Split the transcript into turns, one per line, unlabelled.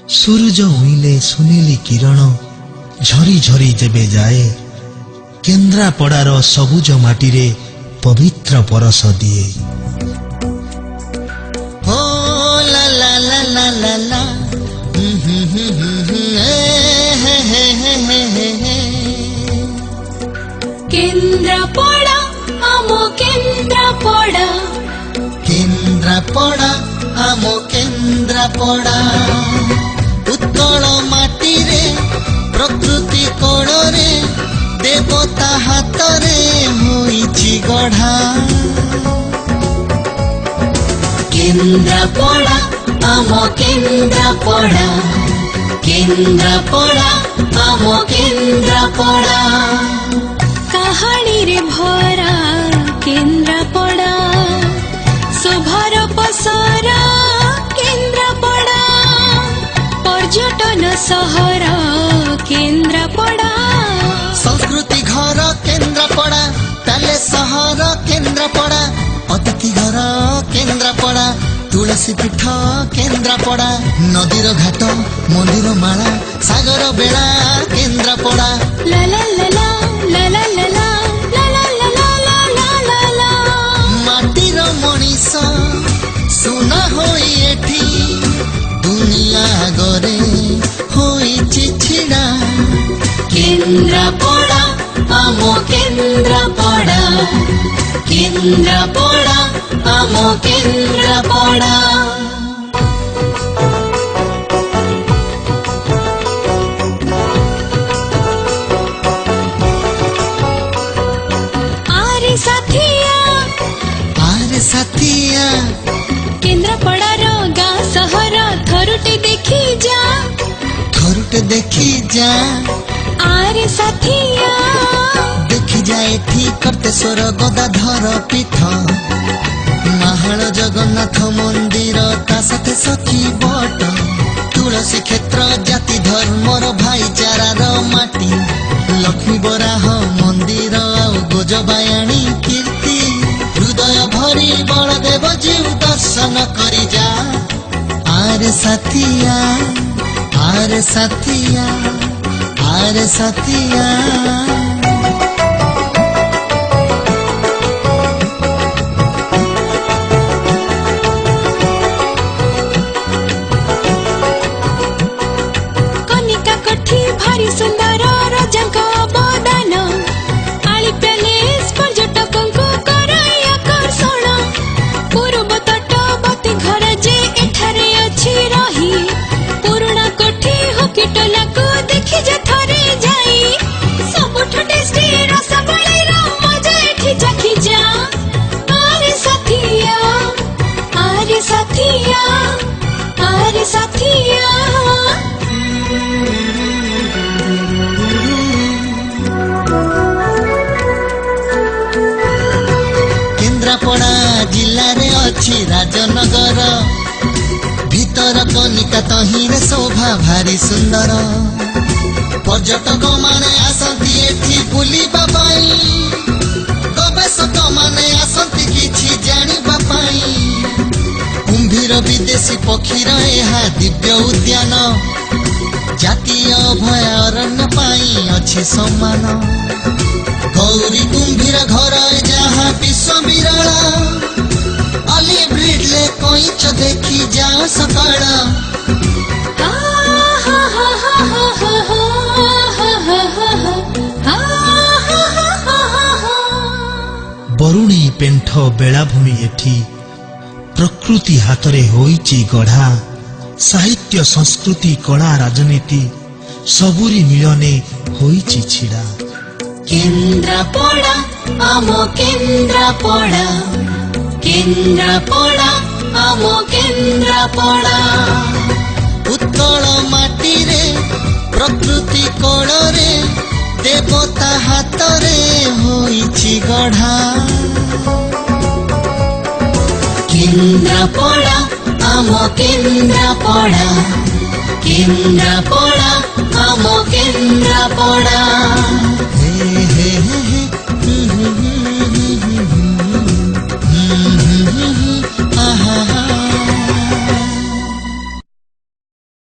सूरज उइले सुनेली किरण झरी झरी जेबे जाए केन्द्रापड़ार सबुज माटी रे पवित्र परस दिए। हो ला ला ला ला ला ला
केन्द्रापड़ा आमो केन्द्रापड़ा
केन्द्रापड़ा आमो केन्द्रापड़ा उत्कल माटी रे प्रकृति कोण रे देवता हाथ रे होइछि गढ़ा।
केन्द्रापड़ा आमो केन्द्रापड़ा केन्द्रापड़ा आमो केन्द्रापड़ा कहानी रे भरा केन्द्रापड़ा शोभार पसरा केन्द्रापड़ा पर्यटन सहर केन्द्रापड़ा
संस्कृति घर केन्द्रापड़ा ताले सहर केन्द्रापड़ा अतिथि घर केन्द्रापड़ा तुलसी पीठ केन्द्रापड़ा नदीर घाट मंदिर माला सागर बेला केन्द्रापड़ा
ला ला ला ला ला ला ला ला ला ला ला ला ला ला
माटीर मनीष सुना होई एठी दुनिया गरे होइछि छिड़ा।
केन्द्रापड़ा आमो केन्द्रापड़ा केन्द्रापड़ा आमो केन्द्रापड़ा आरे
साथिया
केन्द्रापड़ार गाँ सहर थरुटे देखी जा आरे साथिया
देखी जाए ठीक करते स्वर गदाधर पीठ महाल जगन्नाथ मंदिर ता साथे सखी बट तुलसी क्षेत्र जाति धर्मर भाईचारार माटी लक्ष्मी बराह मंदिर आउ गोजबायाणी कीर्ति हृदय भरी बलदेव जीव दर्शन करी जा। आरे साथिया आरे साथिया आरे साथिया
कनिका कठी भारी सुंदर रजांक बदान आली प्यालेस पर्यटकंकु कराई आकर्षण पूर्व तटवर्ती घर जे एठारे अछि रही पुराना कोठी हॉकीटोला को देखि जे थरे जाई सबुठु टेस्टी रसबळीर मजा एठी चाखी जा। आरे साथिया आरे साथिया आरे साथिया
केन्द्रापड़ा जिल्ला रे अछि राजनगर भीतर कनिका तहिरे शोभा भारी सुंदर पर्यटक माने आसंती एठी बुलिबा पाई गवेषक माने आसंती किछि जानिबा पाई कुंभीर विदेशी पक्षीर एहा दिव्य उद्यान जातीय अभयारण्य पाई अछि सम्मान गौरी कुंभीर घर जहाँ विश्व विरला अलिव रिडले कईच देखी जा सकाळ। बरुणी पेंठ बेलाभूमि एठी प्रकृति हातरे होइछि गढ़ा साहित्य संस्कृति कला राजनीति सबुरी मिलने होइछि छिड़ा।
केन्द्रापड़ा आमो केन्द्रापड़ा केन्द्रापड़ा आमो केन्द्रापड़ा
उत्कल माटी रे प्रकृति कोण रे देवता हाथ रे होइछि गढ़ा।
केन्द्रापड़ा आमो केन्द्रापड़ा केन्द्रापड़ा आमो केन्द्रापड़ा।